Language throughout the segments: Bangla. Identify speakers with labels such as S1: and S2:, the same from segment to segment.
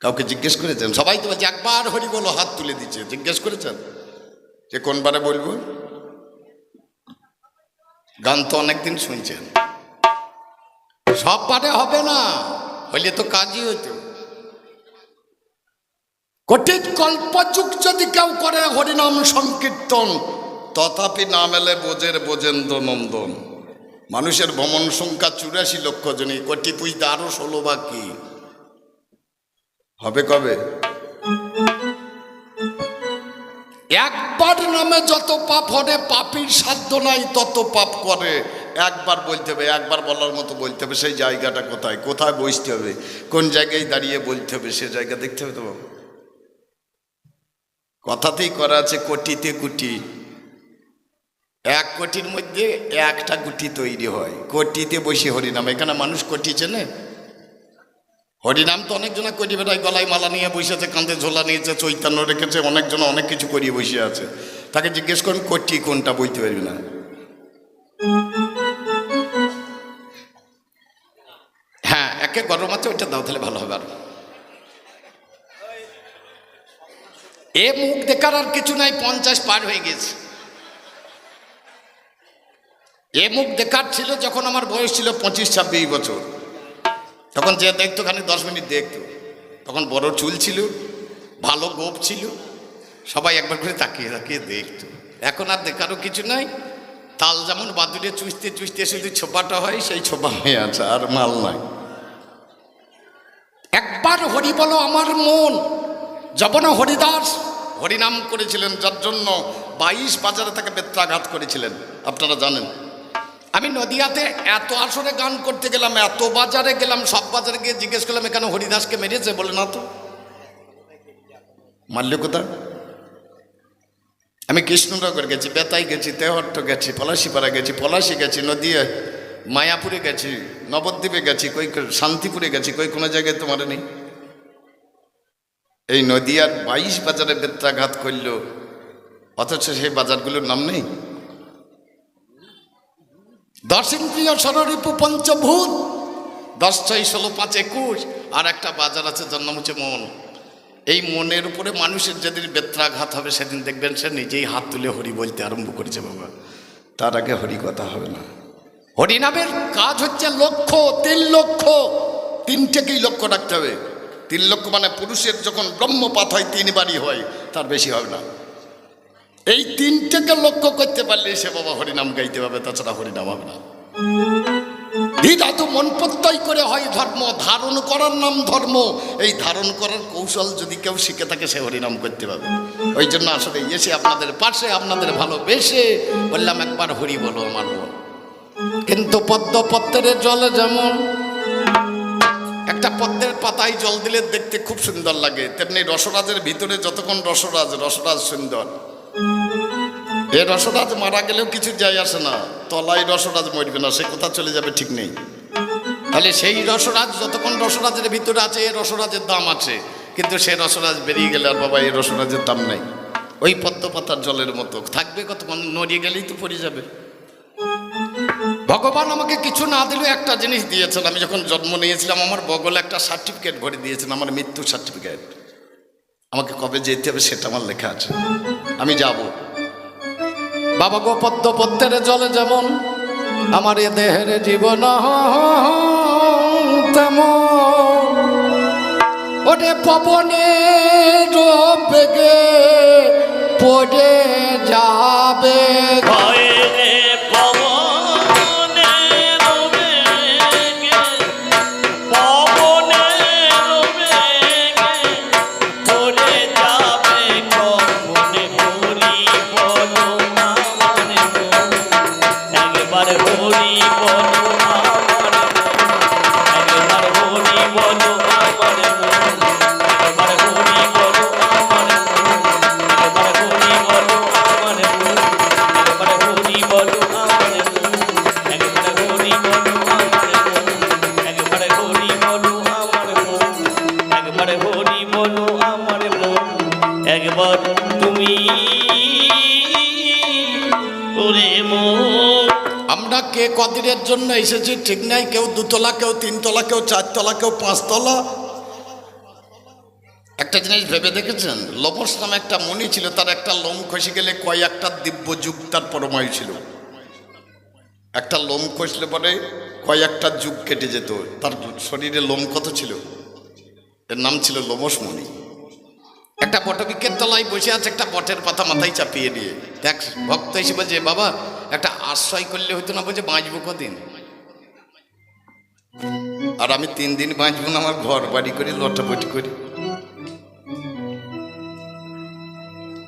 S1: কাউকে জিজ্ঞেস করেছেন? সবাই তো বলছে একবার হরি বলো, হাত তুলে দিচ্ছে। জিজ্ঞেস করেছেন যে কোনবারে বলবো? গান তো অনেকদিন শুনছেন, সব পারে হবে না, হইলে তো কাজই হইতো। কোটি কল্পযুগ যদি কেউ করে হরিনাম সংকীর্তন, তথাপি নাম এলে বোঝের বোজেন্দ্র নন্দন। মানুষের ভ্রমণ সংখ্যা 84 লক্ষ জনই, কোটি পুজতে আরো 16 বাকি হবে। কবে? একবার নামে যত পাপ হবে, পাপীর সাধ্য নাই তত পাপ করে। একবার বলতে হবে, একবার বলার মতো বলতে হবে। সেই জায়গাটা কোথায়, কোথায় বসতে হবে, কোন জায়গায় দাঁড়িয়ে বলতে হবে, সে জায়গা দেখতে হবে। তো কথাতেই করা আছে কোটিতে গুটি, 1 কোটির মধ্যে 1টা গুটি তৈরি হয়। কোটিতে বসে হরিনাম, এখানে মানুষ কোটি চেনে? হরিনাম তো অনেকজনে কোটি বেটায় গলায় মালা নিয়ে বসেছে, কাঁধে ঝোলা নিয়েছে, চৈতন্য রেখেছে, অনেকজন অনেক কিছু করিয়ে বসে আছে। তাকে জিজ্ঞেস করুন কোটি কোনটা, বলতে পারবি না। হ্যাঁ, একে গরম আছে, ওইটা দাও তাহলে ভালো হবে। আর এ মুখ দেখার আর কিছু নাই, 50 পার হয়ে গেছে। এ মুখ দেখার ছিল যখন আমার বয়স ছিল 25-26 বছর। তখন যে দেখতো খালি 10 মিনিট দেখতো, তখন বড় চুল ছিল, ভালো গোপ ছিল, সবাই একবার করে তাকিয়ে তাকিয়ে দেখতো। এখন আর দেখারও কিছু নাই। তাল যেমন বাদুড়ে চুষতে চুষতে শুধু ছোপাটা হয়, সেই ছোপা হয়ে আছে, আর মাল নাই। একবার হরি বলো আমার মন। যখন হরিদাস হরিনাম করেছিলেন, যার জন্য 22 বাজারে তাকে বেত্রাঘাত করেছিলেন, আপনারা জানেন। আমি নদিয়াতে এত আসরে গান করতে গেলাম, এত বাজারে গেলাম, সব বাজারে গিয়ে জিজ্ঞেস করলাম এখানে হরিদাসকে মেরেছে? বলে না তো। মারলে কোথায়? আমি কৃষ্ণনগর গেছি, বেতাই গেছি, তেহট্ট গেছি, পলাশিপাড়া গেছি, পলাশি গেছি, নদিয়া মায়াপুরে গেছি, নবদ্বীপে গেছি, কই শান্তিপুরে গেছি, কই কোনো জায়গায় তোমার নেই। এই নদিয়ার 22 বাজারে বেত্রাঘাত করল, অথচ সেই বাজারগুলোর নাম নেই। 10 ইন্দ্রিয় ষড়রিপু পঞ্চভূত, 10 6 16 5 21, আর একটা বাজার আছে যার নাম হচ্ছে মন। এই মনের উপরে মানুষের যেদিন বেত্রাঘাত হবে, সেদিন দেখবেন সে নিজেই হাত তুলে হরি বলতে আরম্ভ করেছে। বাবা, তার আগে হরি কথা হবে না। হরিনামের কাজ হচ্ছে লক্ষ্য, 3 লক্ষ, 3টেকেই লক্ষ্য রাখতে হবে। 3 লক্ষ মানে পুরুষের যখন ব্রহ্মপাত হয় 3 বারই হয়, তার বেশি হবে না। এই 3টেকে লক্ষ্য করতে পারলে সে বাবা হরিনাম গাইতে পাবে, তাছাড়া হরিনাম হবে না। ধাতু মন প্রত্যয় করে হয় ধর্ম, ধারণ করার নাম ধর্ম। এই ধারণ করার কৌশল যদি কেউ শিখে থাকে, সে হরিনাম করতে পারবে। ওই জন্য আসলে এসে আপনাদের পাশে, আপনাদের ভালোবেসে বললাম একবার হরি বলো আমার মন। কিন্তু পদ্ম পত্রের জলে যেমন, একটা পদ্মের পাতায় জল দিলে দেখতে খুব সুন্দর লাগে, তেমনি রসরাজের ভিতরে যতক্ষণ রসরাজ, রসরাজ সুন্দর। এ রসরাজ মারা গেলেও কিছু যায় আসে না, তলায় রসরাজ মরবে না, সে কোথা চলে যাবে ঠিক নেই। তাহলে সেই রসরাজ যতক্ষণ রসরাজের ভিতরে আছে, এ রসরাজের দাম আছে, কিন্তু সে রসরাজ বেরিয়ে গেলে আর বাবা এই রসরাজের দাম নাই। ওই পদ্ম পাতার জলের মতো থাকবে, কতক্ষণ নড়িয়ে গেলেই তো পড়ে যাবে। ভগবান আমাকে কিছু না দিলেও একটা জিনিস দিয়েছেন। আমি যখন জন্ম নিয়েছিলাম, আমার বগলে একটা সার্টিফিকেট ভরে দিয়েছেন, আমার মৃত্যুর সার্টিফিকেট। আমাকে কবে যেতে হবে সেটা আমার লেখা আছে, আমি যাব। বাবা গো, পদ্ম পত্রের জলে যেমন আমার এ দেহের জীবন তেমন, ওরে পবনের বেগে পড়ে যাবে। আমরা কে কদিনের জন্য এসেছি ঠিক নাই, কেউ 2 তলা, কেউ 3 তলা, কেউ 4 তলা, কেউ 5 তলা। একটা জিনিস ভেবে দেখেছেন, লোমস নামে একটা মুনি ছিল, তার একটা লোম খসে গেলে কয়েকটা দিব্য যুগ তার পরমায়ু ছিল। একটা লোম খসলে পরে কয়েকটা যুগ কেটে যেত। তার শরীরে লোম কত ছিল? এর নাম ছিল লোমস মুনি। একটা বটবৃক্ষের তলায় বসে আছে, একটা বটের পাতা মাথায় চাপিয়ে দিয়ে। দেখ ভক্ত হিসেবে যে বাবা একটা আশ্রয় করলে হইতো না, বলছে বাঁচবো কদিন, আর আমি 3 দিন বাঁচবো না, আমার ঘর বাড়ি করি লটাপটি করি।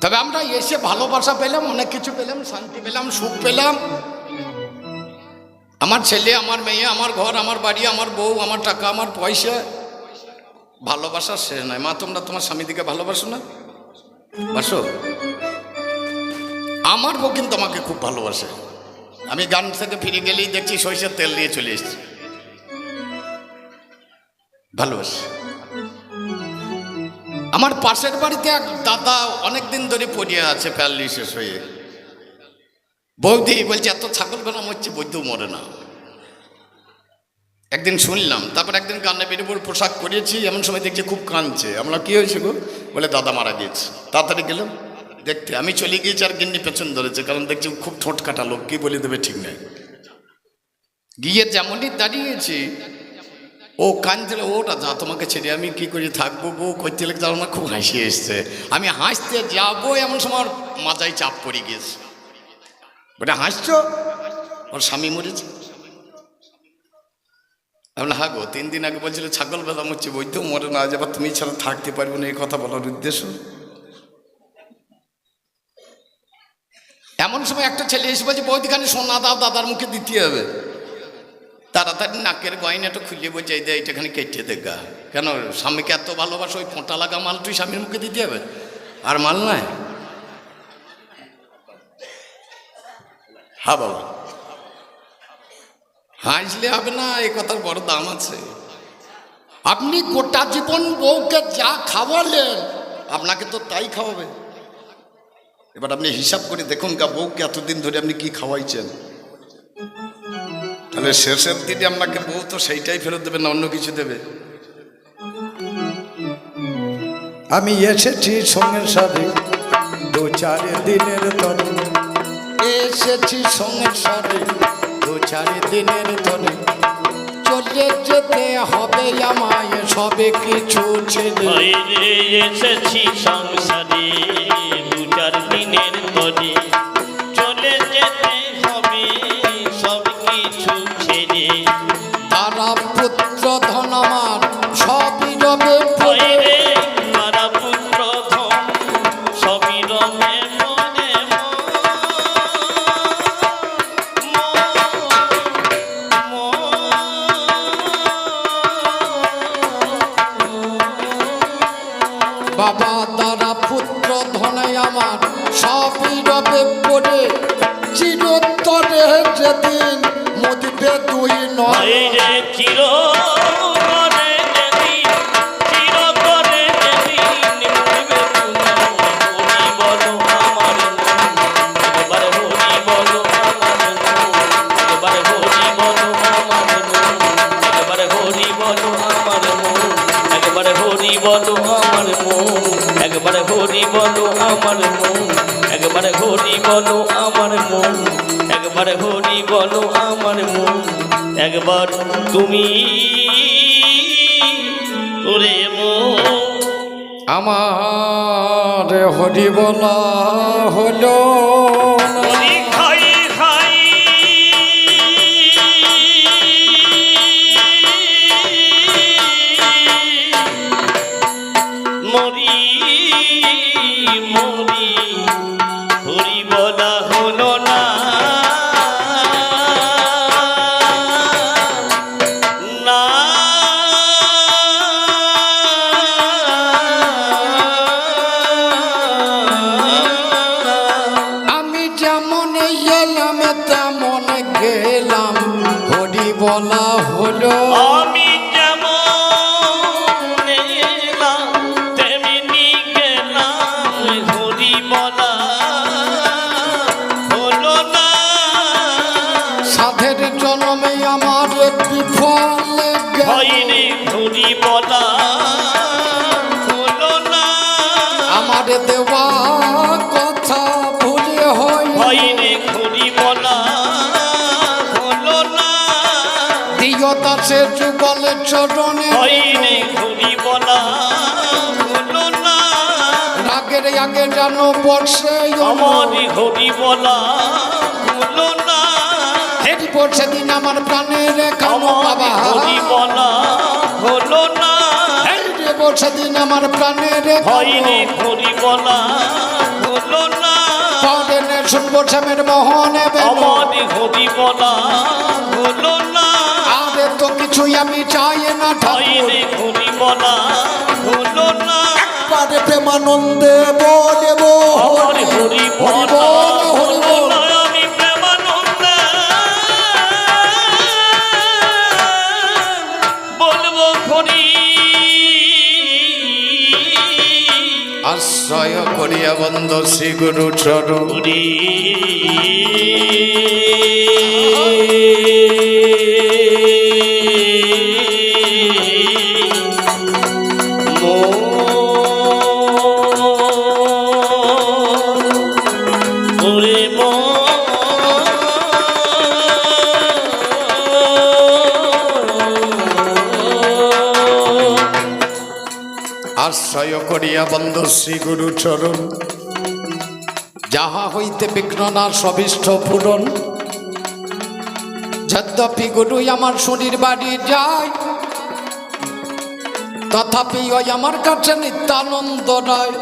S1: তবে আমরা এসে ভালোবাসা পেলাম, অনেক কিছু পেলাম, শান্তি পেলাম, সুখ পেলাম। আমার ছেলে, আমার মেয়ে, আমার ঘর, আমার বাড়ি, আমার বউ, আমার টাকা, আমার পয়সা, ভালোবাসা শেষ নয়। মা, তোমরা তোমার স্বামীদিকে ভালোবাসো না? বাসো? আমার বউ কিন্তু আমাকে খুব ভালোবাসে। আমি গান থেকে ফিরে গেলেই দেখছি সরিষার তেল নিয়ে চলে এসছি, ভালোবাসে। আমার পাশের বাড়িতে এক দাদা অনেকদিন ধরে পড়িয়ে আছে প্যারালিসিস হয়ে। বৌদি বলছে এত ছাগল ভেড়া মরছে, বৈদ্যও মরে না। একদিন শুনলাম, তারপর একদিন কান্না বেরিয়ে পড়ে পোশাক করিয়েছি, এমন সময় দেখছি খুব কাঁদছে। আমরা কি হয়েছে গো? বলে দাদা মারা গিয়েছে। তাড়াতাড়ি গেলাম দেখতে, আমি চলে গিয়েছি আর গিন্নি পেছন ধরেছে, কারণ দেখছি খুব ঠোঁট কাটা লোক, কি বলে দেবে ঠিক নেই। গিয়ে যেমনই দাঁড়িয়েছি ও কাঁদছিল, ওটা যা তোমাকে ছেড়ে আমি কি করে থাকবো গো, করতে লেগে আমার খুব হাসি এসছে। আমি হাসতে যাবো এমন সময় মাথায় চাপ পড়ে গিয়েছে। ওটা হাসছো, ওর স্বামী মরেছে। আমি হ্যাঁ গো, 3 দিন আগে বলছিল ছাগল বেলা মরছে, বৈদ্যও মরে না, আজ আবার তুমি ছাড়া থাকতে পারবো না, এই কথা বলার উদ্দেশ্য। এমন সময় একটা ছেলে এসে বলছে বৌদিখানে সোনা দাও, দাদার মুখে দিতে হবে। তাড়াতাড়ি নাকের গয়নাটা খুলে বলছে এই দে, এইটাখানে কেটে দেখা। কেন? স্বামীকে এত ভালোবাসো, ওই ফোঁটা লাগা মাল তুই স্বামীর মুখে দিতে হবে? আর মাল নাই? হ্যাঁ বাবা, হাসলে হবে না, এই কথার বড় দাম আছে। আপনি গোটা জীবন বউকে যা খাওয়ালেন, আপনাকে তো তাই খাওয়াবে। এবার আপনি হিসাব করে দেখুন গা, বউকে এতদিন ধরে আপনি কি খাওয়াইছেন, তাহলে শেষের দিনে আপনাকে বউ তো সেইটাই ফেরত দেবে না, অন্য কিছু দেবে।
S2: আমি এসেছি সংসারে 2-4 দিনের তরে,
S1: এসেছি সংসারে 2-4 দিনের তরে, চলে যেতে হবে আমায় সবে কিছু ছেড়ে।
S3: এসেছি সংসারে 2-4 দিনের তরে, চলে যেতে হবে সব কিছু ছেড়ে।
S1: তারা পুত্র ধন আমার সবই রবে পড়ে,
S3: তারা পুত্র ধন সবই রবে মনে।
S1: বাবা তারা পুত্র ধনে আমার সবই রবে পড়ে, চিরতরে যেদিন মদিবে 2 নয়।
S3: চির করে যেদিন, চির করে যেদিন মরবে তোমার। হরি বলো আমার মন, একবার হরি বলো আমার মন, একবার হরি বলো আমার মন, একবার হরি বলো আমার মন, একবার হরি বলো আমার মন, একবার হরি বলো আমার মন, একবার হরি বলো আমার মন, একবার হরি বলো আমার মন। একবার তুমি ওরে মন।
S1: আমার হরি বলা হলো না।
S3: হরি খাই খাই মরি মরি, হরি বলা হলো না। না
S1: আমি যেমন এলাম তেমন গেলাম, হরি বলা হলো।
S3: আমি যেমন এলাম তেমনি
S2: আরে দেওয়া কথা ভুলে
S3: হয়নি ঘুরি বলা হলো না,
S2: দিও দাসে যুগল চরণে
S3: হয়নি ঘুরি বলা হলো না,
S2: রাগের আগে জানো বর্ষে
S3: আমার ঘুরি বলা হলো না,
S2: হেরি বর্ষে দিন আমার প্রাণের কানো
S3: আমার
S2: বাবা
S3: ঘুরি বলা হলো না,
S2: হেরি বর্ষে দিন আমার প্রাণের
S3: হয়নি ঘুরি বলা হলো না,
S2: পরেনে শুনবো শ্যামের মোহনে
S3: আমার ঘুরি বলা হলো না,
S2: আরে তো কিছুই আমি চাই না ঠাকুর
S3: হয়নি ঘুরি বলা হলো না,
S2: একবারে প্রেমানন্দে বলবো
S3: আমার হরি বলা
S2: হরি
S3: হলো
S2: বল।
S3: না, আমি প্রেমানন্দে বলবো হরি।
S2: আশ্রয় করিয়া বন্ধ শ্রী গুরু চরণ
S3: হরি
S2: আশ্রয় করিয়া বন্ধ শ্রী গুরু চরণ যাহা হইতে বিঘ্ন না সবিষ্ট পূরণ যদ্যপি গুরু আমার শরীর বাড়ি যায় তথাপি ওই আমার কাছে নিত্যানন্দ নয়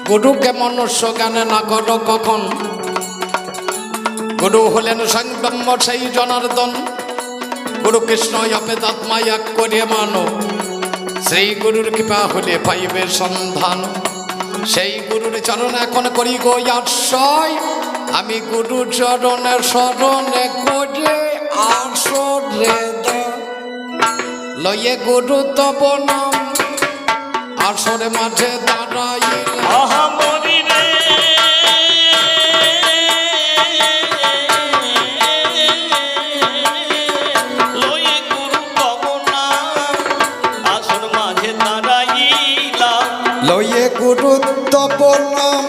S2: গুরুকে মনুষ্য জ্ঞানে না করো কখন গুরু হলেন সংব্রহ্ম সেই জনার্দন গুরু কৃষ্ণ অপেদাত্মায় এক করে মানো সেই গুরুর কৃপা হলে পাইবে সন্ধান সেই গুরুর চরণ এখন করি গো আশ্রয় আমি গুরু চরণের স্মরণে করে আসরে লয়ে গুরু তব নাম আসরে মাঝে দাঁড়াইল
S3: আহা মরি রে লয়ে গুরু পবনা আসর মাঝে দাঁড়াইলাম,
S2: লয়ে গুরু তব নাম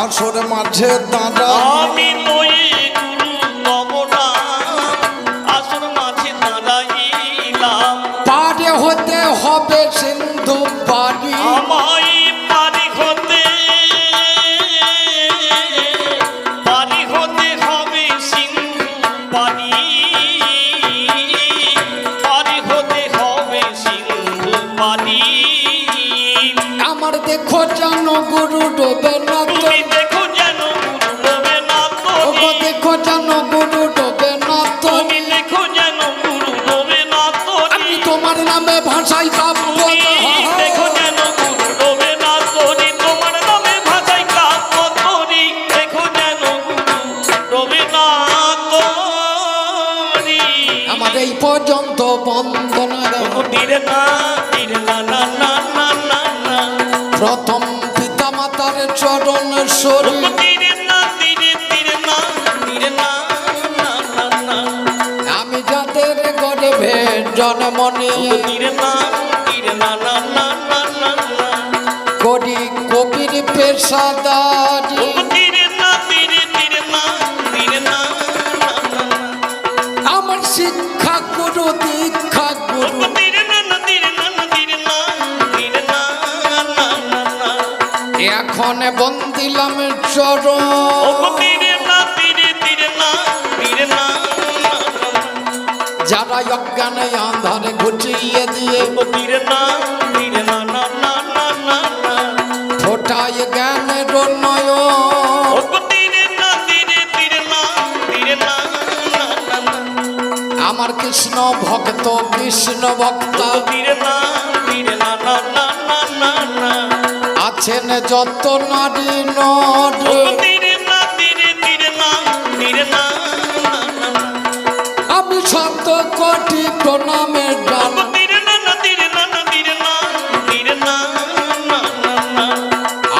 S2: আসরে মাঝে দাঁড়াইল
S3: আমি লয়ে গুরু পবনা আসর মাঝে দাঁড়াইলাম,
S2: পারে হতে হবে সিন্ধু পারি
S3: আমায় পারি হতে হবে সিন্ধু পানি, পারি হতে হবে সিন্ধু পানি,
S2: আমার দেখো জানো গুরু ডোবে না তো
S3: তুমি দেখো যেন গুরু ডোবে না
S2: ওগো
S3: তরি,
S2: দেখো জানো গুরু ডোবে না তো
S3: তুমি দেখো যেন গুরু ডোবে না
S2: আমি
S3: তরি,
S2: তোমার নামে ভাষাই কাব্য
S3: তুমি দেখো যেন গুরু ডোবে না তরি, তোমার নামে ভাষায় কাব্য তরি, দেখো যেন গুরু ডোবে না তরি।
S2: আমার এই পর্যন্ত বন্দনা
S3: তীর না না না না না না,
S2: প্রথম পিতা মাতার চরণ শরীর
S3: তীর না না না না,
S2: আমি যাদের গর্ভে জন্মনি
S3: তীর না না না না না না,
S2: করি কবির পেশাদারি
S3: তীর না না না না,
S2: আমার শিক্ষা গুরু দীক্ষা গুরু
S3: তীর না না না,
S2: এখন বন্দিলাম চরণ
S3: তীর না না,
S2: যারা অজ্ঞানে আন্ধারে ঘুচিয়ে দিয়ে
S3: তীর না না না না না,
S2: ফোটায় জ্ঞানের নয় আমার কৃষ্ণ ভক্ত কৃষ্ণ ভক্তা আছেন যত নারী নর আমি শত কোটি প্রণামে জান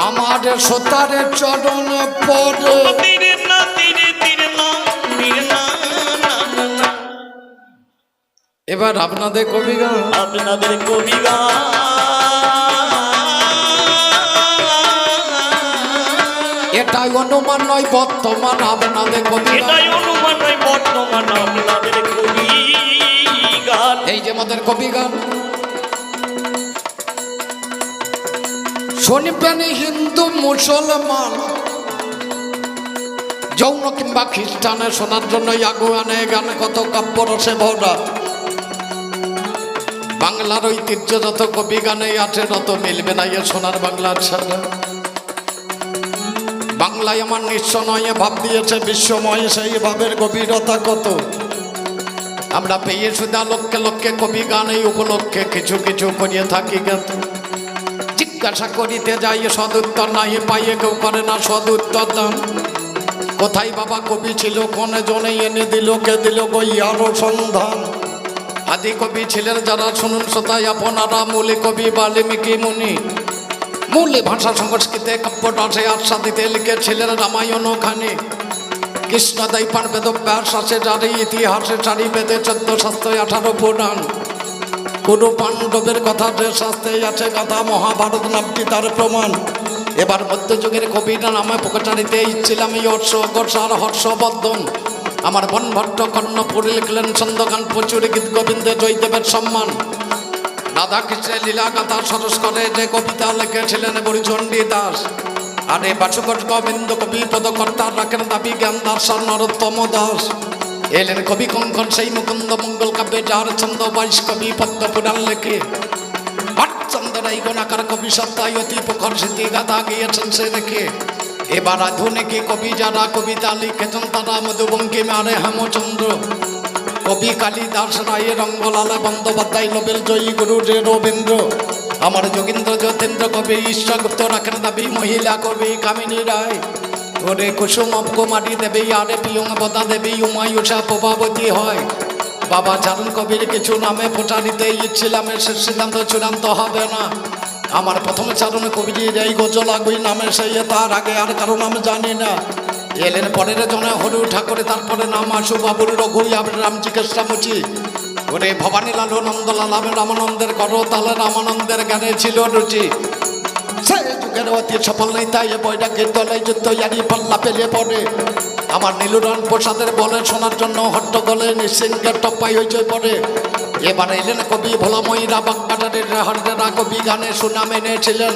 S2: আমার সোতারে চরণে পড়ে এবার আপনাদের কবিগান
S3: আপনাদের কবিগান
S2: এটাই অনুমান নয় বর্তমান আপনাদের কবি গান।
S3: এটাই অনুমান নয় বর্তমান আপনাদের কবি গান।
S2: এই যে আমাদের কবি গান শুনবেন হিন্দু মুসলমান যৌন কিংবা খ্রিস্টানে শোনার জন্য আগুয়ানে গান কত কাব্য রসে ভরা। বাংলার ঐতিহ্য যত কবি গানে আছে তত মিলবে না এ সোনার বাংলার সাথে। বাংলায় আমার নিঃস্ব নয় ভাব দিয়েছে বিশ্বময়, সেই ভাবের গভীরতা কত আমরা পেয়ে শুধু লক্ষ্যে লক্ষ্যে কবি গান এই উপলক্ষে কিছু কিছু করিয়ে থাকি। কিন্তু জিজ্ঞাসা করিতে যাই সদুত্তর নাই পাইয়ে কেউ করে না সদুত্তর দান। কোথায় বাবা কবি ছিল কোন জনে এনে দিল কে দিল গইয়ারও সন্ধান। আদি কবি ছিলেন যারা শুনুন শ্রোতায় আপনারা মূলে কবি বাল্মীকি মুনি। মূলে ভাষা সংস্কৃতে কাব্যটাসে আস্বাদিতে লিখেছিলেন রামায়ণ খানি। কৃষ্ণদাই পান বেদ ব্যাস আছে যারি ইতিহাসে চারি বেদে 14 শাস্ত্রে 18 পুরাণ। কোনো পাণ্ডবের কথা যে শাস্ত্রে আছে কথা মহাভারত নামটি তার প্রমাণ। এবার মধ্যযুগের কবিরা নামে প্রকাশানিতে ইচ্ছিলাম এই অর্ষগোসার হর্ষবর্ধন। আমার বনভট্ট কর্ণপুরী লিখলেন ছন্দগান প্রচুর গীত গোবিন্দে জয়দেবের সম্মান। রাধা কৃষ্ণের লীলা গাথা সরস করে যে কবিতা লিখেছিলেন বুড়িচণ্ডী দাস। আরে বাসুকট গোবিন্দ কবি পদকর্তার রাখেন দাবি জ্ঞান দার্শন নরোত্তম দাস। এলেন কবি কঙ্কন সেই মুকুন্দ মঙ্গল কাব্যে যার ছন্দ 22 কবি পদ্ম পুরাণ লেখে। চন্দ্রাই গণাকার কবি সত্তায় অতি প্রখর স্মৃতি গাথা গিয়েছেন সে দেখে। এবার আধুনিক কবি যারা কবিতা লিখেছেন তারা মধুবঙ্কিম আরে হেমচন্দ্র, কবি কালিদাস রায়, রঙ্গলাল বন্দ্যোপাধ্যায়, নোবেল জয়ী গুরু যে রবীন্দ্র। আমার যোগীন্দ্র যতীন্দ্র কবি ঈশ্বরগুপ্ত রাখেন দাবি মহিলা কবি কামিনী রায়। ওরে কুসুম কুমারী দেবী আরে প্রিয়ঙ্গবদা দেবী উমায়ুষা প্রভাবতী হয়। বাবা চারণ কবির কিছু নামে প্রচারিতে ইচ্ছিলাম সে সিদ্ধান্ত চূড়ান্ত হবে না। আমার প্রথম চারণ কবির এই গজল আগুই নামে সেই তার আগে আর কারো নাম জানি না। এলেন পরের জনে হরু ঠাকুরে তারপরে নাম আশু বাবুর রঘু রামজি কৃষ্ণমুচি। ওরে ভবানী লালু নন্দলাল রামানন্দের কর তালে রামানন্দের গানে ছিল রুচি। সে যুগের অতি সফল নেই তাই বৈরাগীর দলে যুদ্ধ ইয়ারি পাল্লা পেলে পড়ে। আমার নীলুরণ প্রসাদের বলে শোনার জন্য হট্টগোলে নিঃসিংহের টপ্পাই হইচই পড়ে। এবার এলেন কবি ভোলাময়ীরা বাগবাজারের হারদেরা কবি গানে সুনাম এনেছিলেন।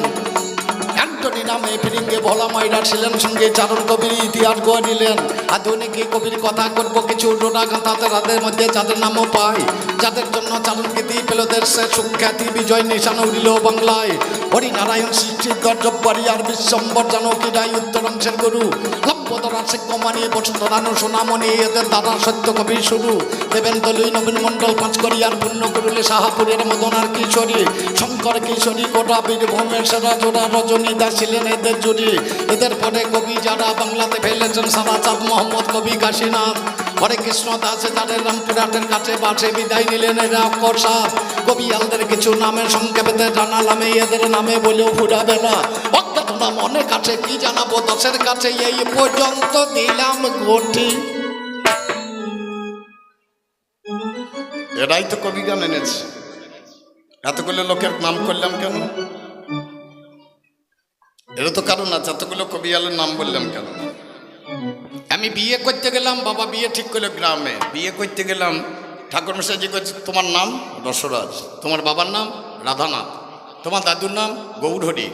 S2: অ্যান্টনি নামে ফিরিঙ্গে ভোলাময়ীরা ছিলেন সঙ্গে চারণ কবির ইতিহাস গড়িলেন। আধুনিক এই কবির কথা করবো কিছু ডোনা গাঁথা তাদের মধ্যে যাদের নামও পাই, যাদের জন্য চারণ কীর্তি পেল দেশে সুখ্যাতি বিজয় নিশান উড়িল বাংলায়। হরিনারায়ণ সৃষ্টির দর্জব্বারি আর বিশ্বম্বর জানকী রায় উত্তরাংশের গুরু। লম্বদরা শেখমানি বসুন্ধরানু সোনামণি এদের দাদা সত্য কবির শুরু। দেবেন্দ্র লুই নবীন মণ্ডল পাঁচকড়িয়ার পুণ্য করুলে সাহাপুরের মদনার কিশোরী। শঙ্কর কিশোরী গোটা বীরভূমের সেরা জোড়া রজনী দাস ছিলেন এদের জুড়ি। এদের পরে কবি যারা বাংলাতে ফেলেছেন সারা চাঁদ মোহাম্মদ কবি কাশীনাথ। হরে কৃষ্ণ দাসে যাদের রামপুরহাটের কাছে বাসে বিদায় নিলেন এরা অক্ষর সাথ। কবি আলদের কিছু নামের সংক্ষেপে জানালাম এদের নামে বলেও ফুরাবে না। অজ্ঞাত নাম অনেক আছে কি জানাবো দশের কাছে এই পর্যন্ত দিলাম ঘটি।
S1: এরাই তো কবি গান এনেছে। এতগুলো লোকের নাম করলাম কেন? এর তো কারণ আছে, এতগুলো কবি আলের নাম বললাম কেন? আমি বিয়ে করতে গেলাম, বাবা বিয়ে ঠিক করলো গ্রামে। বিয়ে করতে গেলাম, ঠাকুর মশাইজি করছে তোমার নাম রসরাজ, তোমার বাবার নাম রাধানাথ, তোমার দাদুর নাম গৌরহরি,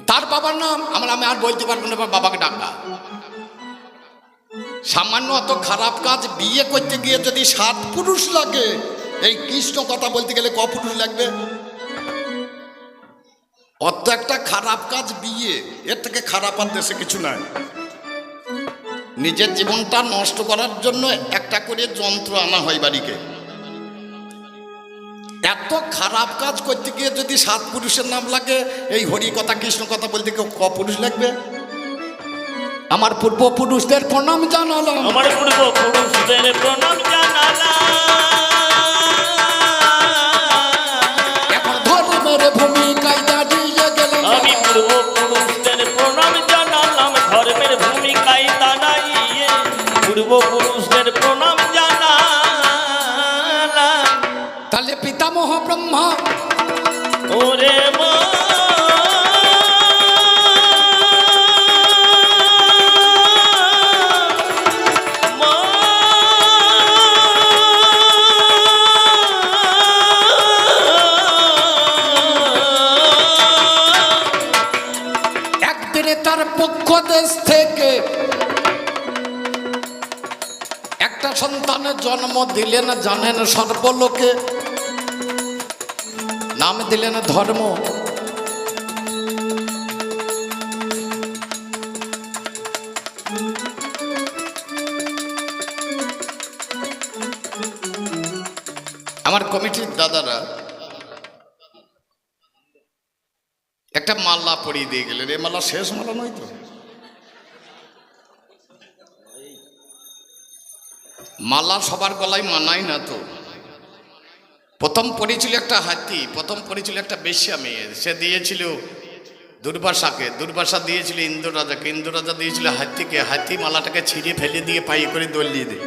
S1: তার বাবার নাম আমি আর বলতে পারবো না, বাবাকে ডাকা। সামান্য অত খারাপ কাজ বিয়ে করতে গিয়ে যদি 7 পুরুষ লাগে, এই কৃষ্ণ কথা বলতে গেলে ক পুরুষ লাগবে? অত একটা খারাপ কাজ বিয়ে, এর থেকে খারাপ আর দেশে কিছু নাই। নিজের জীবনটা নষ্ট করার জন্য একটা করে যন্ত্র আনা হয় বাড়িকে। এত খারাপ কাজ করতে গিয়ে যদি 7 পুরুষের নাম লাগে, এই হরি কথা কৃষ্ণ কথা বলতে গিয়ে ক পুরুষ লাগবে?
S2: আমার পূর্বপুরুষদের প্রণাম জানালাম,
S3: আমার পূর্বপুরুষদের প্রণাম জানালাম।
S2: এখন ধর্মের ভূমিকায় দাঁড়িয়ে গেলাম।
S3: আমি পূর্বপুরুষদের প্রণাম জানালাম, ধর্মের ভূমিকায় দাঁড়িয়ে পূর্বপুরুষদের প্রণাম জানালাম।
S2: তাহলে পিতামহ ব্রহ্মা
S3: ওরে মা
S2: পক্ষ দেশ থেকে একটা সন্তানের জন্ম দিলেন, জানেন সর্বলোকে, নাম দিলেন ধর্ম।
S1: আমার কমিটির দাদারা একটা মালা পরিয়ে দিয়ে গেলেন। এই মালা শেষ মালা নয় তো? মালা সবার গলায় মানায় না তো। প্রথম পড়েছিল একটা হাতি, প্রথম পড়েছিল একটা বেশ্যা মেয়ে, সে দিয়েছিল দুর্বাসাকে, দুর্বাসা দিয়েছিল ইন্দ্র রাজাকে, ইন্দ্র রাজা দিয়েছিল হাতিকে, হাতি মালাটাকে ছিঁড়ে ফেলে দিয়ে পায়ে করে দলিয়ে দেয়।